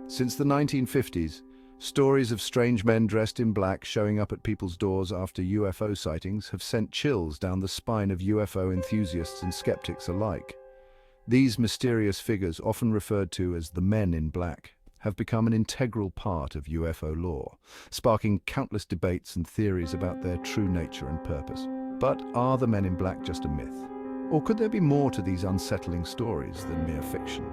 Since the 1950s, stories of strange men dressed in black showing up at people's doors after UFO sightings have sent chills down the spine of UFO enthusiasts and skeptics alike. These mysterious figures, often referred to as the Men in Black, have become an integral part of UFO lore, sparking countless debates and theories about their true nature and purpose. But are the Men in Black just a myth? Or could there be more to these unsettling stories than mere fiction?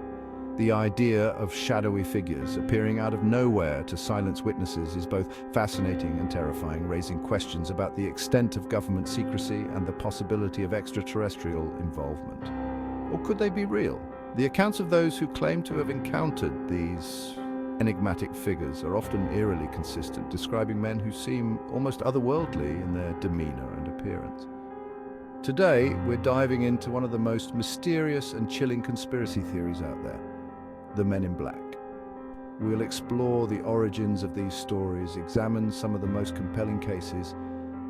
The idea of shadowy figures appearing out of nowhere to silence witnesses is both fascinating and terrifying, raising questions about the extent of government secrecy and the possibility of extraterrestrial involvement. Or could they be real? The accounts of those who claim to have encountered these enigmatic figures are often eerily consistent, describing men who seem almost otherworldly in their demeanour and appearance. Today, we're diving into one of the most mysterious and chilling conspiracy theories out there: the Men in Black. We'll explore the origins of these stories, examine some of the most compelling cases,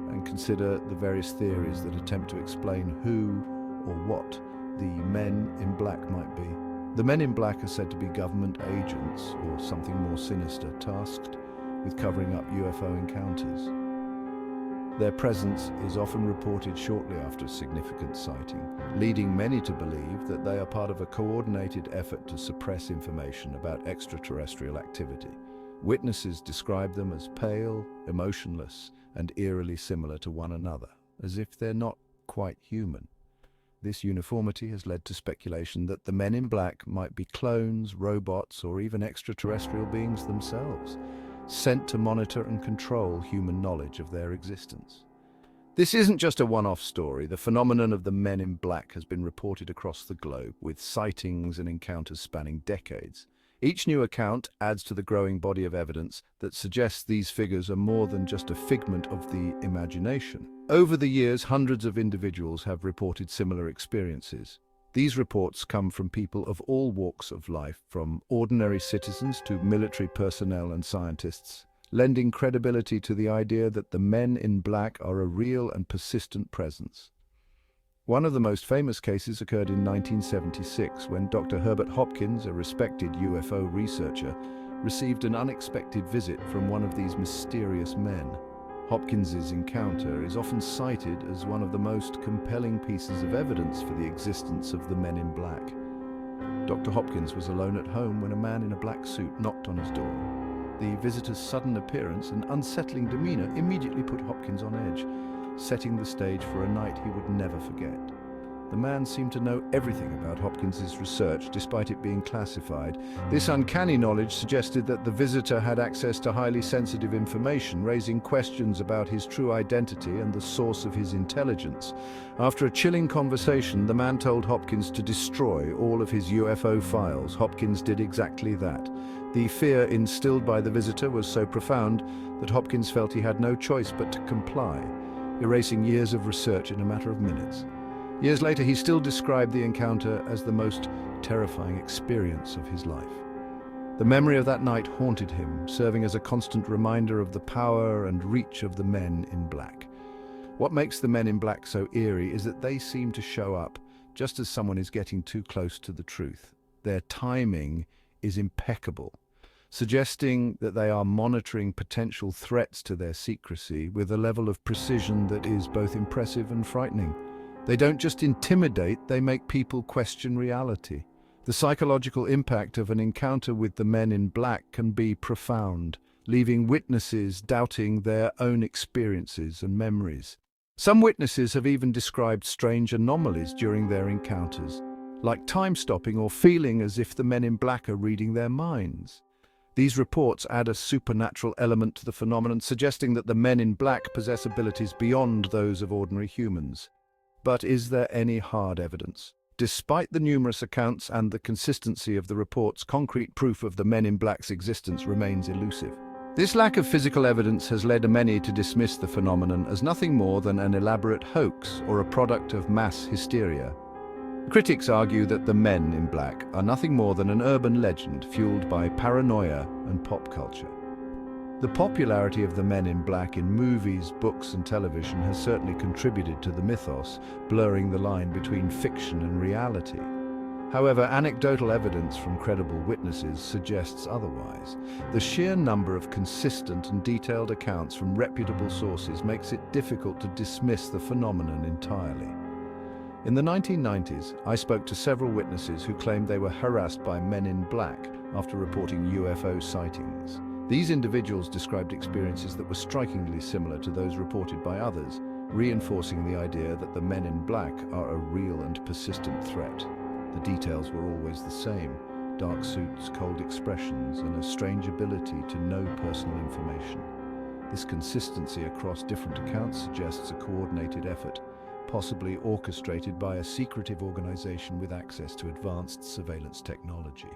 and consider the various theories that attempt to explain who or what the Men in Black might be. The Men in Black are said to be government agents, or something more sinister, tasked with covering up UFO encounters. Their presence is often reported shortly after a significant sighting, leading many to believe that they are part of a coordinated effort to suppress information about extraterrestrial activity. Witnesses describe them as pale, emotionless, and eerily similar to one another, as if they're not quite human. This uniformity has led to speculation that the Men in Black might be clones, robots, or even extraterrestrial beings themselves, sent to monitor and control human knowledge of their existence. This isn't just a one-off story. The phenomenon of the Men in Black has been reported across the globe, with sightings and encounters spanning decades. Each new account adds to the growing body of evidence that suggests these figures are more than just a figment of the imagination. Over the years, hundreds of individuals have reported similar experiences. These reports come from people of all walks of life, from ordinary citizens to military personnel and scientists, lending credibility to the idea that the Men in Black are a real and persistent presence. One of the most famous cases occurred in 1976, when Dr. Herbert Hopkins, a respected UFO researcher, received an unexpected visit from one of these mysterious men. Hopkins's encounter is often cited as one of the most compelling pieces of evidence for the existence of the Men in Black. Dr. Hopkins was alone at home when a man in a black suit knocked on his door. The visitor's sudden appearance and unsettling demeanour immediately put Hopkins on edge, setting the stage for a night he would never forget. The man seemed to know everything about Hopkins's research, despite it being classified. This uncanny knowledge suggested that the visitor had access to highly sensitive information, raising questions about his true identity and the source of his intelligence. After a chilling conversation, the man told Hopkins to destroy all of his UFO files. Hopkins did exactly that. The fear instilled by the visitor was so profound that Hopkins felt he had no choice but to comply, erasing years of research in a matter of minutes. Years later, he still described the encounter as the most terrifying experience of his life. The memory of that night haunted him, serving as a constant reminder of the power and reach of the Men in Black. What makes the Men in Black so eerie is that they seem to show up just as someone is getting too close to the truth. Their timing is impeccable, suggesting that they are monitoring potential threats to their secrecy with a level of precision that is both impressive and frightening. They don't just intimidate, they make people question reality. The psychological impact of an encounter with the Men in Black can be profound, leaving witnesses doubting their own experiences and memories. Some witnesses have even described strange anomalies during their encounters, like time-stopping or feeling as if the Men in Black are reading their minds. These reports add a supernatural element to the phenomenon, suggesting that the Men in Black possess abilities beyond those of ordinary humans. But is there any hard evidence? Despite the numerous accounts and the consistency of the reports, concrete proof of the Men in Black's existence remains elusive. This lack of physical evidence has led many to dismiss the phenomenon as nothing more than an elaborate hoax or a product of mass hysteria. Critics argue that the Men in Black are nothing more than an urban legend fueled by paranoia and pop culture. The popularity of the Men in Black in movies, books, and television has certainly contributed to the mythos, blurring the line between fiction and reality. However, anecdotal evidence from credible witnesses suggests otherwise. The sheer number of consistent and detailed accounts from reputable sources makes it difficult to dismiss the phenomenon entirely. In the 1990s, I spoke to several witnesses who claimed they were harassed by men in black after reporting UFO sightings. These individuals described experiences that were strikingly similar to those reported by others, reinforcing the idea that the men in black are a real and persistent threat. The details were always the same: dark suits, cold expressions, and a strange ability to know personal information. This consistency across different accounts suggests a coordinated effort, possibly orchestrated by a secretive organization with access to advanced surveillance technology.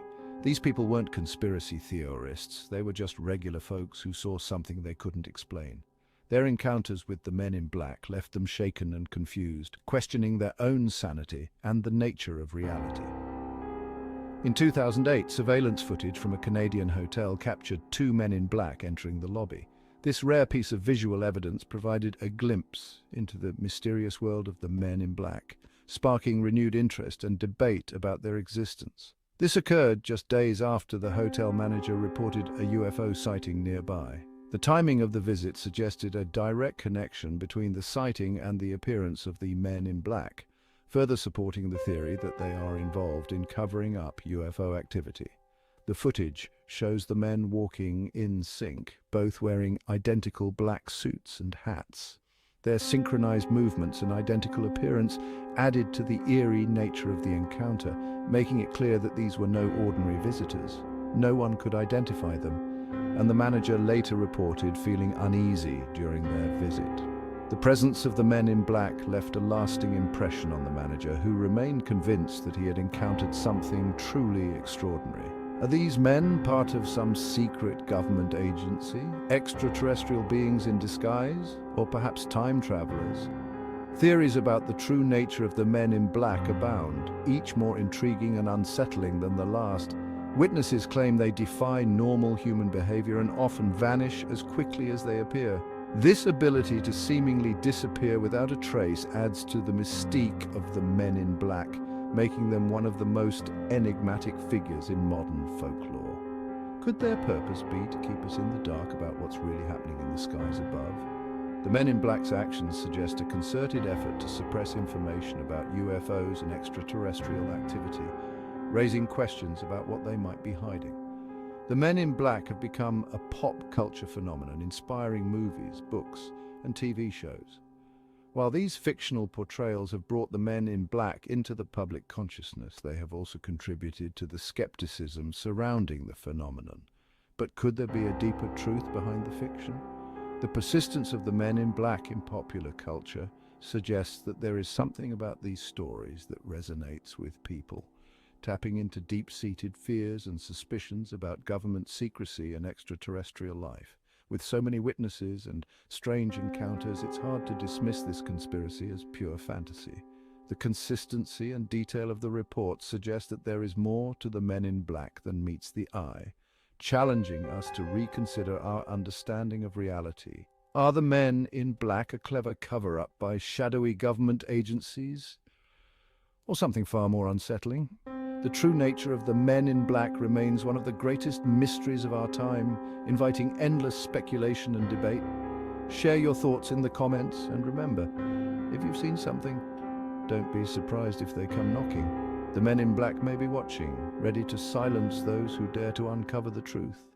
These people weren't conspiracy theorists, they were just regular folks who saw something they couldn't explain. Their encounters with the men in black left them shaken and confused, questioning their own sanity and the nature of reality. In 2008, surveillance footage from a Canadian hotel captured two men in black entering the lobby. This rare piece of visual evidence provided a glimpse into the mysterious world of the men in black, sparking renewed interest and debate about their existence. This occurred just days after the hotel manager reported a UFO sighting nearby. The timing of the visit suggested a direct connection between the sighting and the appearance of the men in black, further supporting the theory that they are involved in covering up UFO activity. The footage shows the men walking in sync, both wearing identical black suits and hats. Their synchronized movements and identical appearance added to the eerie nature of the encounter, making it clear that these were no ordinary visitors. No one could identify them, and the manager later reported feeling uneasy during their visit. The presence of the men in black left a lasting impression on the manager, who remained convinced that he had encountered something truly extraordinary. Are these men part of some secret government agency, extraterrestrial beings in disguise, or perhaps time travelers? Theories about the true nature of the men in black abound, each more intriguing and unsettling than the last. Witnesses claim they defy normal human behavior and often vanish as quickly as they appear. This ability to seemingly disappear without a trace adds to the mystique of the men in black, making them one of the most enigmatic figures in modern folklore. Could their purpose be to keep us in the dark about what's really happening in the skies above? The men in black's actions suggest a concerted effort to suppress information about UFOs and extraterrestrial activity, raising questions about what they might be hiding. The men in black have become a pop culture phenomenon, inspiring movies, books, and TV shows. While these fictional portrayals have brought the men in black into the public consciousness, they have also contributed to the skepticism surrounding the phenomenon. But could there be a deeper truth behind the fiction? The persistence of the men in black in popular culture suggests that there is something about these stories that resonates with people, tapping into deep-seated fears and suspicions about government secrecy and extraterrestrial life. With so many witnesses and strange encounters, it's hard to dismiss this conspiracy as pure fantasy. The consistency and detail of the reports suggest that there is more to the men in black than meets the eye, challenging us to reconsider our understanding of reality. Are the men in black a clever cover-up by shadowy government agencies, or something far more unsettling? The true nature of the men in black remains one of the greatest mysteries of our time, inviting endless speculation and debate. Share your thoughts in the comments, and remember, if you've seen something, don't be surprised if they come knocking. The men in black may be watching, ready to silence those who dare to uncover the truth.